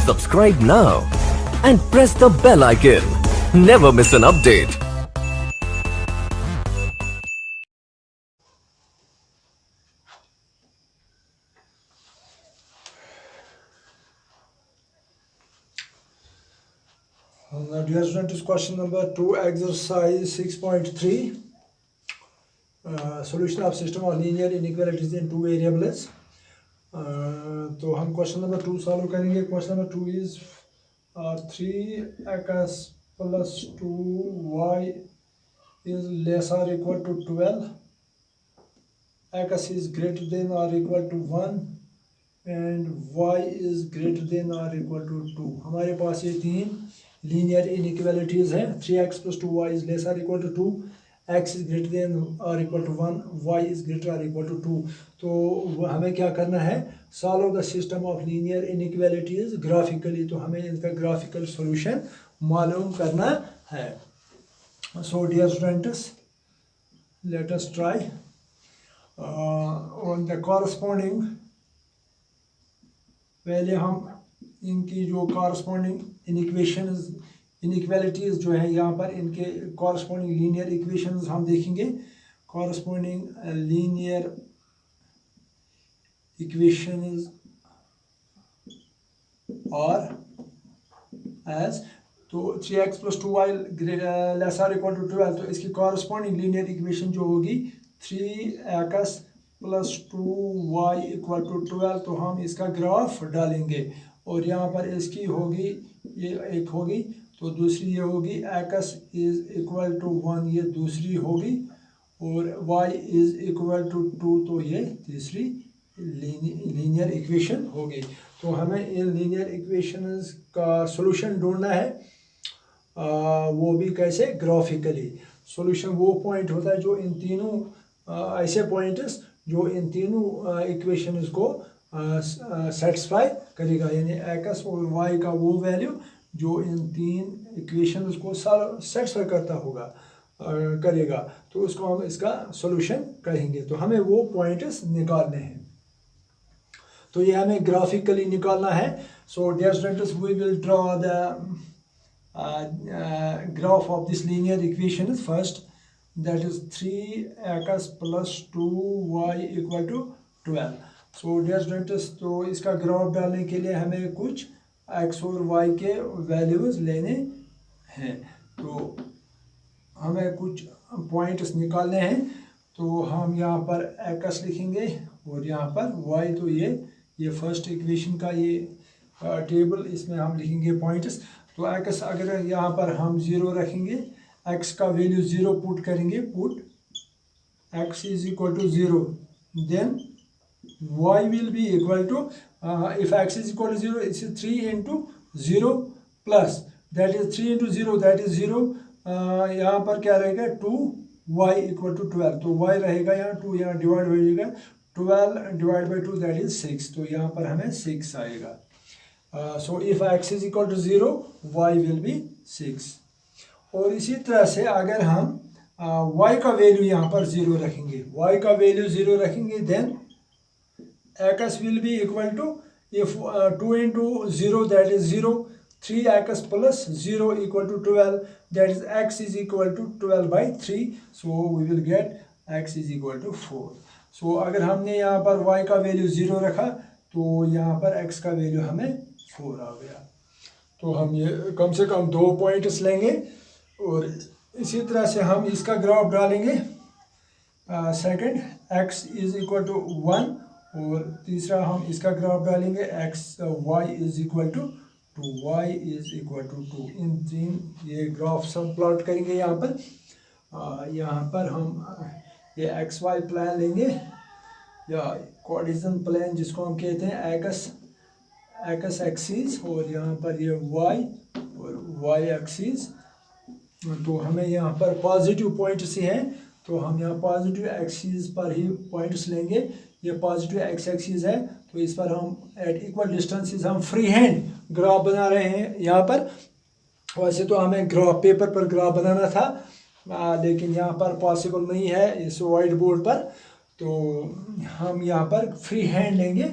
Subscribe now and press the bell icon. Never miss an update. Dear students, question number 2, exercise 6.3, solution of system of linear inequalities in two variables. तो हम question number 2 solve करेंगे. Question number 2 is 3x plus 2y is less or equal to 12. X is greater than or equal to 1 and y is greater than or equal to 2. हमारे पास ये तीन linear inequalities हैं. 3x plus 2y is less or equal to 2, x is greater than or equal to 1, y is greater or equal to 2. तो हमें क्या करना है, solve the system of linear inequalities graphically. तो हमें इनका ग्राफिकल सॉल्यूशन मालूम करना है. So dear students, let us try on the corresponding. पहले हम इनकी जो कॉरस्पॉन्डिंग इनइक्वालिटीज़ जो है यहाँ पर इनके कॉरस्पॉन्डिंग लीनियर इक्वेशंस हम देखेंगे. कॉरस्पॉन्डिंग लीनियर इक्वेशंस और एज तो 3x plus 2y लेस और इक्वल टू 12. तो इसकी कॉरस्पॉन्डिंग लीनियर इक्वेशन जो होगी 3x plus 2y equal to 12. तो हम इसका ग्राफ डालेंगे और यहाँ पर इसकी होगी, ये एक होगी, तो दूसरी ये होगी x इज इक्वल टू 1, ये दूसरी होगी, और y इज इक्वल टू 2, तो ये तीसरी लीनियर इक्वेशन होगी. तो हमें इन लीनियर इक्वेशंस का सॉल्यूशन ढूंढना है. वो भी कैसे, ग्राफिकली. सॉल्यूशन वो पॉइंट होता है जो इन तीनों ऐसे पॉइंट्स जो इन तीनों इक्वेशंस को सेटिस्फाई करेगा, यानी x और y का वो वैल्यू जो इन तीन इक्वेशंस को सेटिस्फाई करता होगा करेगा, तो उसको हम इसका सॉल्यूशन कहेंगे. तो हमें वो पॉइंट्स निकालने हैं. तो ये हमें ग्राफिकली निकालना है. So dear students, we will draw the graph of this linear equation first, that is 3x plus 2y equal to 12. So dear students, तो इसका ग्राफ डालने के लिए हमें कुछ x और y के वैल्यूज़ लेने हैं. तो हमें कुछ पॉइंट्स निकालने हैं. तो हम यहाँ पर x लिखेंगे और यहाँ पर y. तो ये फर्स्ट इक्वेशन का ये टेबल, इसमें हम लिखेंगे पॉइंट्स. तो x अगर यहाँ पर हम 0 रखेंगे, x का वैल्यू 0 पुट करेंगे, put x is equal to 0, then y will be equal to if x is equal to 0, it's 3 into 0 plus that is 3 into 0, that is 0. यहाँ पर क्या रहेगा, 2y equal to 12. तो y रहेगा यहाँ 2, यहाँ डिवाइड हो जाएगा 12 डिवाइड बाई 2, that is 6. तो यहाँ पर हमें 6 आएगा. So if x is equal to 0, y will be 6. और इसी तरह से अगर हम y का वैल्यू यहाँ पर 0 रखेंगे, y का वैल्यू 0 रखेंगे, then x will be equal to, if 2 into 0, that is 0, 3x plus 0 equal to 12, that is x is equal to 12 by 3. So we will get x is equal to 4. So अगर हमने यहाँ पर y का value 0 रखा, तो यहाँ पर x का वैल्यू हमें 4 आ गया. तो हम ये कम से कम 2 पॉइंट्स लेंगे और इसी तरह से हम इसका ग्राफ डालेंगे. Second x is equal to 1 और तीसरा हम इसका ग्राफ डालेंगे y is equal to 2, y is equal to 2. इन तीन ये ग्राफ सब प्लॉट करेंगे. यहाँ पर हम ये xy प्लान लेंगे या कोऑर्डिनेशन प्लान जिसको हम कहते हैं x एक्सिस, और यहाँ पर ये y और y एक्सिस. तो हमें यहाँ पर पॉजिटिव पॉइंट्स ही हैं, तो हम यहाँ पॉजिटिव एक्सिस पर ही पॉइंट्स लेंगे. ये पॉजिटिव x एक्सिस है, तो इस पर हम एट इक्वल डिस्टेंसेस हम फ्री हैंड ग्राफ बना रहे हैं. यहाँ पर वैसे तो हमें ग्राफ पेपर पर ग्राफ बनाना था, लेकिन यहाँ पर पॉसिबल नहीं है इस वाइट बोर्ड पर. तो हम यहाँ पर फ्री हैंड लेंगे.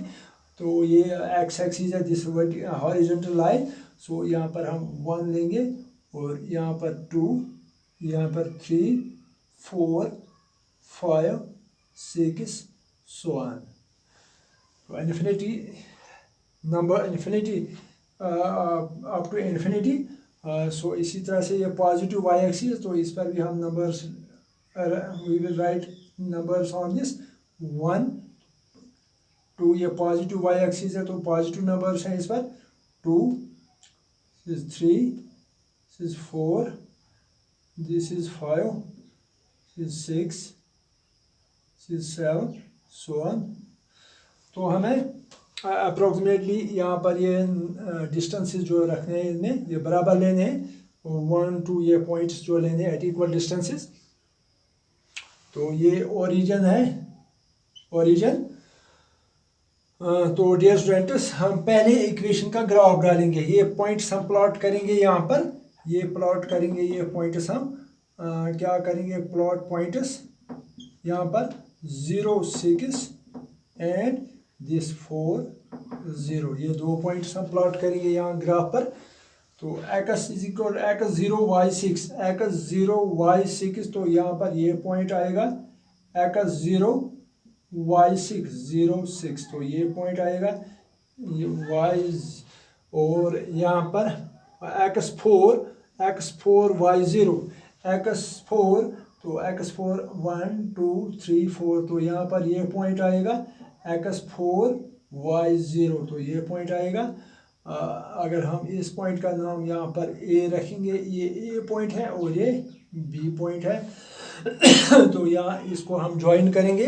तो ये एक्स एक्सिस है, दिस हॉरिजॉन्टल लाइन। सो यहाँ पर हम 1 लेंगे और यहाँ पर 2, यहाँ पर 3, 4, 5, 6 so on। तो infinity number infinity up to infinity. So इसी तरह से ये पॉजिटिव वाई एक्सिस, तो इस पर भी हम numbers we will write numbers on this 1 2। ये पॉजिटिव वाई एक्सिस है तो पॉजिटिव नंबर्स हैं इस पर 2, 3, 4, दिस इज 5, 6, 7 so on। तो हमें अप्रोक्सीमेटली यहाँ पर ये डिस्टेंसेस जो रखने हैं इनमें ये बराबर लेने हैं 1 2 ये पॉइंट्स जो लेने हैं एट इक्वल डिस्टेंसेस। तो ये ओरिजिन है, ओरिजिन। तो डियर स्टूडेंट्स हम पहले इक्वेशन का ग्राफ डालेंगे, ये पॉइंट्स हम प्लॉट करेंगे यहाँ पर, ये प्लॉट करेंगे, ये पॉइंट्स हम क्या करेंगे, प्लॉट पॉइंट्स यहाँ पर 0 6 एंड दिस 4 0, ये 2 पॉइंट्स हम प्लॉट करेंगे यहाँ ग्राफ पर। तो x is equal x 0 y 6, x 0 y 6, तो यहाँ पर ये पॉइंट आएगा x 0 y 6 0 6, तो ये पॉइंट आएगा ये y, और यहाँ पर x 4 y 0 x 4, तो x 4 1 2 3 4, तो यहाँ पर ये पॉइंट आएगा x 4 y 0, तो ये पॉइंट आएगा। अगर हम इस पॉइंट का नाम यहाँ पर a रखेंगे, ये a पॉइंट है और ये b पॉइंट है। तो यहाँ इसको हम ज्वाइन करेंगे,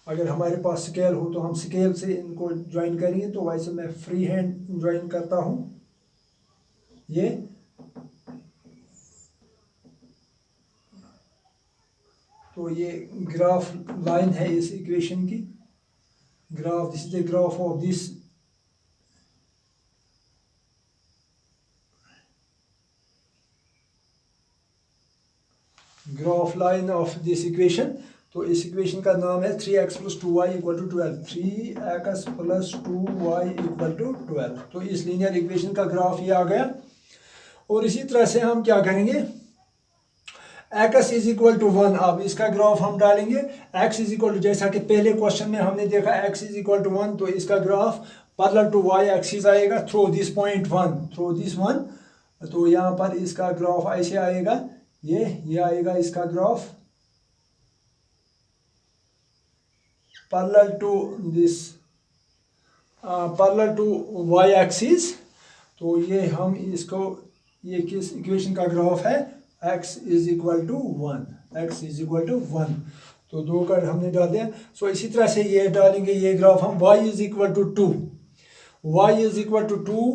अगर हमारे पास स्केल हो तो हम स्केल से इनको ज्वाइन करेंगे। तो वैसे मैं फ्री हैंड ज्वाइन करता हूँ ये। तो ये ग्राफ लाइन है इस इक्वेशन की, graph, this is the graph of this graph line of this equation. तो इस इक्वेशन का नाम है 3x + 2y = 12, 3x + 2y = 12। तो इस लीनियर इक्वेशन का ग्राफ ये आ गया। और इसी तरह से हम क्या करेंगे, x इज इक्वल टू 1, अब इसका ग्राफ हम डालेंगे। x इज इक्वल टू, जैसा कि पहले क्वेश्चन में हमने देखा x इज इक्वल टू 1, तो इसका graph parallel to y axis आएगा through this point 1, through this 1। तो यहाँ पर इसका ग्राफ ऐसे आएगा, ये आएगा इसका graph parallel to this, parallel to y axis. तो ये हम इसको, ये किस इक्वेशन का ग्राफ है, x is equal to 1, x is equal to 1। तो 2 का हमने डाल दिया। सो इसी तरह से ये डालेंगे, ये ग्राफ हम y is equal to 2, y is equal to 2,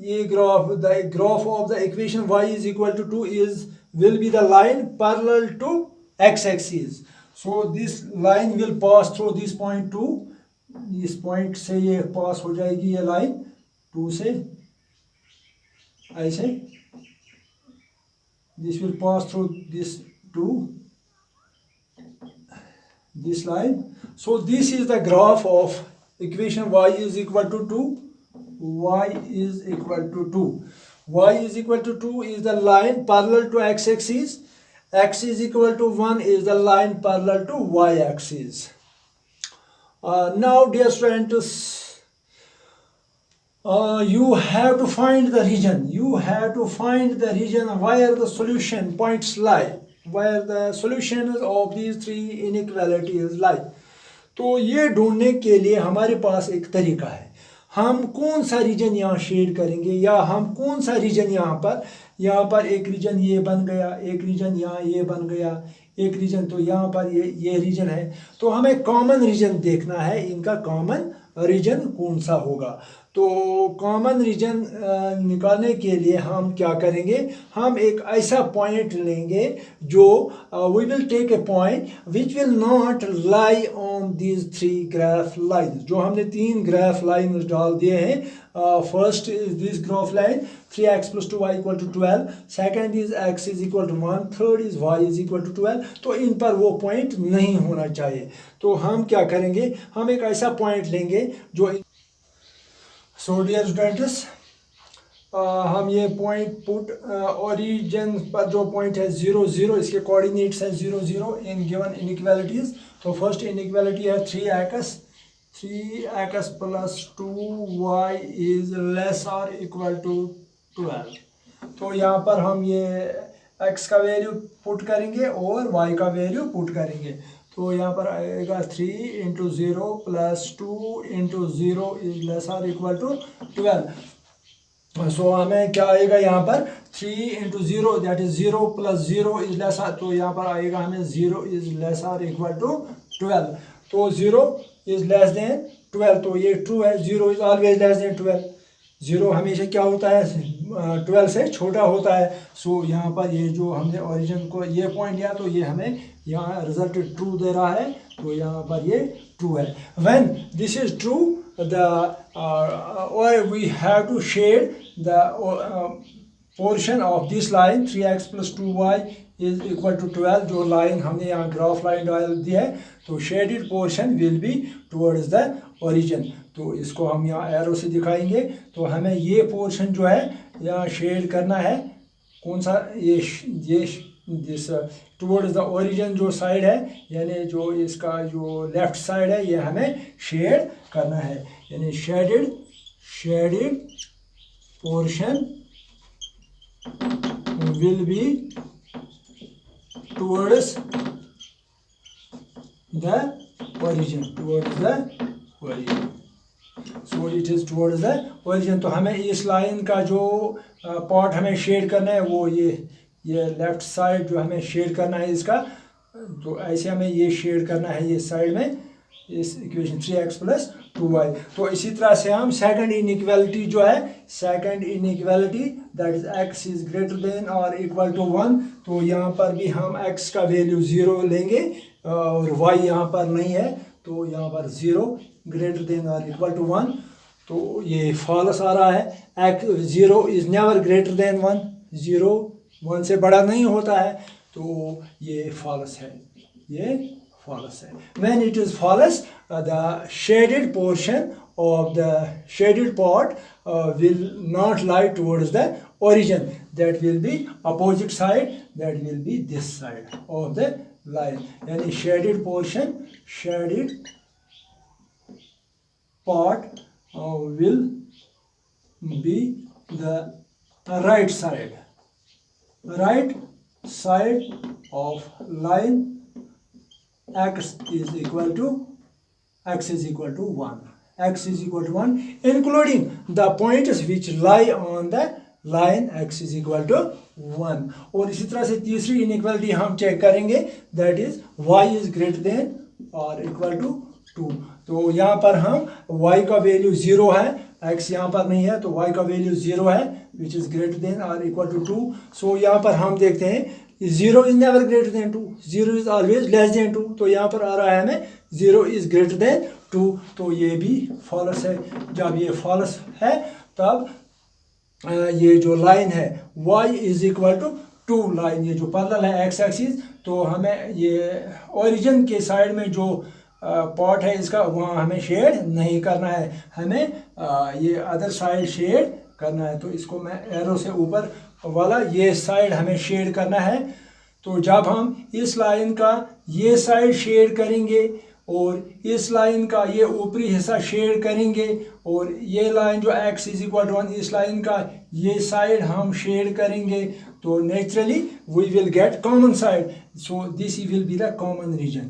ये graph, the graph of the equation y is equal to 2 is will be the line parallel to x axis. So this line will pass through this point 2, इस point से ये पास हो जाएगी ये line 2 से ऐसे, this will pass through this 2, this line। So this is the graph of equation y is equal to 2, y is equal to 2, y is equal to 2 is the line parallel to x axis, x is equal to 1 is the line parallel to y axis। Now dear students, you have to find the region, you have to find the region where the solution points lie, where the solution of these 3 inequalities lie। तो ये ढूंढने के लिए हमारे पास एक तरीका है, हम कौन सा रीजन यहाँ शेड करेंगे, या हम कौन सा रीजन यहाँ पर एक रीजन ये बन गया, एक रीजन यहाँ ये बन गया, एक रीजन तो यहाँ पर ये रीजन है। तो हमें कॉमन रीजन देखना है, इनका कॉमन रीजन कौन सा होगा। तो कॉमन रीजन निकालने के लिए हम क्या करेंगे, हम एक ऐसा पॉइंट लेंगे जो we will take a point which will not lie on these 3 graph line. जो हमने 3 ग्राफ लाइन डाल दिए हैं, first is this graph line 3x + 2y = 12, second is x is equal to 1, third is y is equal to 12। तो इन पर वो point नहीं होना चाहिए। तो हम क्या करेंगे, हम एक ऐसा पॉइंट लेंगे जो सो डियर स्टूडेंट्स, हम ये पॉइंट पुट ओरिजिन पर जो पॉइंट है 0 0, इसके कोऑर्डिनेट्स हैं 0 0 इन गिवन इनइक्वालिटीज़। तो फर्स्ट इनइक्वालिटी है 3x plus 2y is less और इक्वल टू 12। तो यहाँ पर हम ये x का वैल्यू पुट करेंगे और y का वैल्यू पुट करेंगे। तो यहाँ पर आएगा 3 into 0 plus 2 into 0 is less और इक्वल टू 12। सो हमें क्या आएगा यहाँ पर 3 into 0 that is 0 plus 0 is less, तो यहाँ पर आएगा हमें 0 इज लेस और इक्वल टू 12। तो 0 इज लेस देन 12, तो ये ट्रू है। 0 इज ऑलवेज लेस देन 12, 0 हमेशा क्या होता है 12 से छोटा होता है। सो यहाँ पर ये जो हमने ओरिजिन को ये पॉइंट लिया तो ये हमें यहाँ रिजल्ट ट्रू दे रहा है, तो यहाँ पर ये ट्रू है। When this is true or we have to shade the portion of this line 3x plus 2y is equal to 12। जो लाइन हमने यहाँ ग्राफ लाइन डाल दी है, तो shaded portion will be towards the origin. तो इसको हम यहाँ एरो से दिखाएंगे। तो हमें ये पोर्शन जो है यहाँ शेड करना है, कौन सा, ये दिस टुवर्ड्स द ओरिजिन जो साइड है, यानी जो इसका जो लेफ्ट साइड है, ये हमें शेड करना है। यानी shaded portion will be towards the origin, so it is towards the origin. तो हमें इस लाइन का जो पार्ट हमें शेड करना है वो ये लेफ्ट साइड जो हमें शेड करना है इसका, तो ऐसे हमें ये शेड करना है ये साइड में इस इक्वेशन 3x प्लस 2y। तो इसी तरह से हम सेकंड इनइक्वालिटी जो है, second inequality that is x is greater than और इक्वल टू 1, तो यहाँ पर भी हम x का वैल्यू 0 लेंगे और y यहाँ पर नहीं है, तो यहाँ पर 0 ग्रेटर देन और इक्वल टू 1, तो ये फॉल्स आ रहा है। x 0 is never greater than 1, 0 1 से बड़ा नहीं होता है, तो ये फॉल्स है, ये फॉल्स है। When it is false, the shaded portion of the shaded part will not lie towards the origin. That will be opposite side. That will be this side of the line. यानी shaded portion, shaded part will be the right side of line. X is equal to 1, x is equal to 1, including the points which lie on the line x is equal to 1। और इसी तरह से तीसरी inequality हम check करेंगे, that is y is greater than और equal to 2। तो यहाँ पर हम y का वैल्यू 0 है, x यहाँ पर नहीं है, तो y का वैल्यू 0 है विच इज ग्रेटर देन और इक्वल टू 2। सो यहाँ पर हम देखते हैं 0 is never greater than 2, 0 is always less than 2, तो यहाँ पर आ रहा है हमें 0 इज ग्रेटर देन 2, तो ये भी फॉल्स है। जब ये फॉल्स है तब ये जो लाइन है y is equal to 2 line, ये जो पैरेलल है x एक्सिस, तो हमें ये ओरिजिन के साइड में जो पार्ट है इसका वहाँ हमें शेड नहीं करना है, हमें ये अदर साइड शेड करना है। तो इसको मैं एरो से ऊपर वाला ये साइड हमें शेड करना है। तो जब हम इस लाइन का ये साइड शेड करेंगे और इस लाइन का ये ऊपरी हिस्सा शेड करेंगे और ये लाइन जो x इज इक्वल टू 1, इस लाइन का ये साइड हम शेड करेंगे, तो naturally we will get common side. So this will be the common region,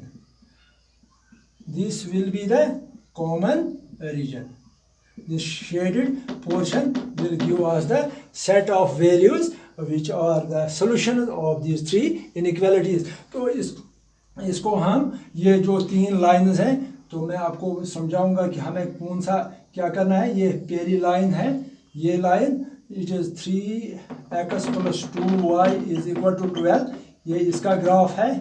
this will be the common region. This shaded portion will give us the set of values which are the solution of these three inequalities. तो इसको हम ये जो 3 lines हैं, तो मैं आपको समझाऊंगा कि हमें कौन सा क्या करना है। ये पहली लाइन है, ये line it is 3x plus 2y is equal to 12, ये इसका ग्राफ है।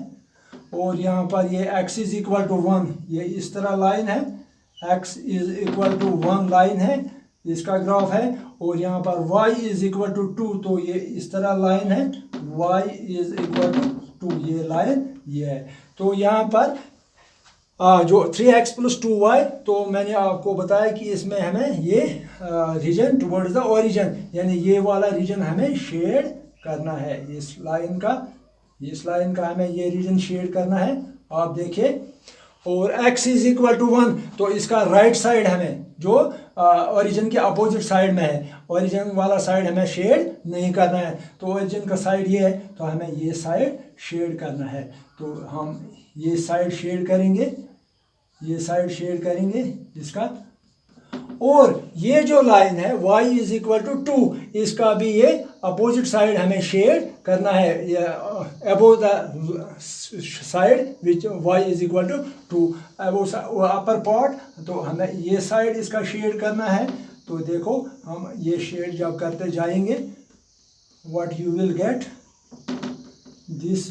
और यहाँ पर ये x इज इक्वल टू 1, ये इस तरह लाइन है, x is equal to 1 line है, इसका ग्राफ है। और यहाँ पर y इज इक्वल टू 2, तो ये इस तरह लाइन है, y इज इक्वल टू 2, ये लाइन ये है। तो यहाँ पर जो 3x + 2y, तो मैंने आपको बताया कि इसमें हमें ये रीजन टुवर्ड्स द ओरिजिन, यानी ये वाला रीजन हमें शेड करना है, इस लाइन का हमें ये रीजन शेड करना है, आप देखिए। और x = 1, तो इसका राइट साइड हमें जो ओरिजिन के अपोजिट साइड में है, ओरिजिन वाला साइड हमें शेड नहीं करना है, तो ओरिजिन का साइड ये है, तो हमें ये साइड शेड करना है, तो हम ये साइड शेड करेंगे इसका। और ये जो लाइन है y = 2, इसका भी ये अपोजिट साइड हमें शेड करना है, above the side which y = 2, upper part, तो हमें ये साइड इसका शेड करना है। तो देखो हम ये शेड जब करते जाएंगे, what you will get this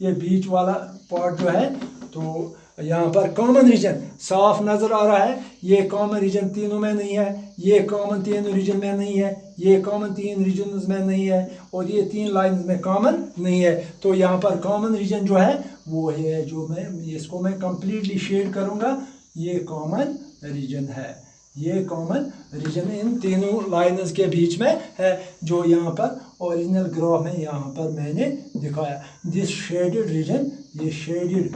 ये बीच वाला पार्ट जो है, तो यहाँ पर कॉमन रीजन साफ नज़र आ रहा है, ये कॉमन रीजन तीनों में नहीं है, ये कॉमन तीनों रीजन में नहीं है, ये कॉमन 3 रीजन में नहीं है, और ये 3 लाइंस में कॉमन नहीं है। तो यहाँ पर कॉमन रीजन जो है वो है, जो मैं इसको मैं कंप्लीटली शेड करूँगा, ये कॉमन रीजन है, ये कॉमन रीजन इन तीनों लाइन्स के बीच में है, जो यहाँ पर ओरिजिनल ग्राफ में यहाँ पर मैंने दिखाया। दिस शेडेड रीजन, ये शेडेड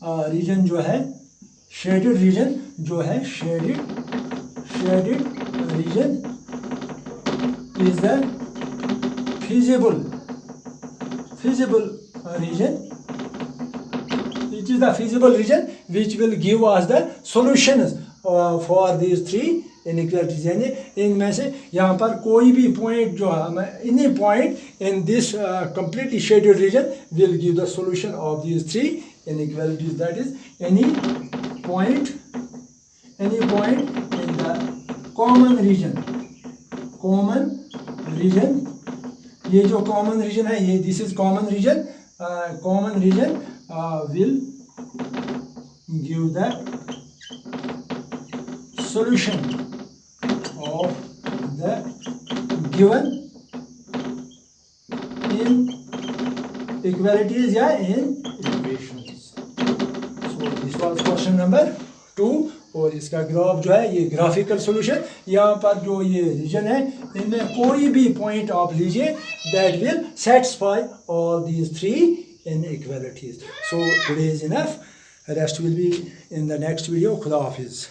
रीजन जो है, shaded region is the feasible region. It is the feasible region which will give us the solutions for these 3 inequalities. यानी इनमें से यहाँ पर कोई भी पॉइंट जो है, any point in this completely shaded region will give the solution of these 3 inequalities. That is any point in the common region, ये जो common region है, ये this is common region will give the solution of the given inequalities या in equations. So this was question number 2. और इसका graph जो है, ये ग्राफिकल सॉल्यूशन, यहाँ पर जो ये रीजन है, इनमें कोई भी पॉइंट आप लीजिए that will satisfy all these 3 inequalities. So today is enough. Rest will be in the next video. Khuda Hafiz.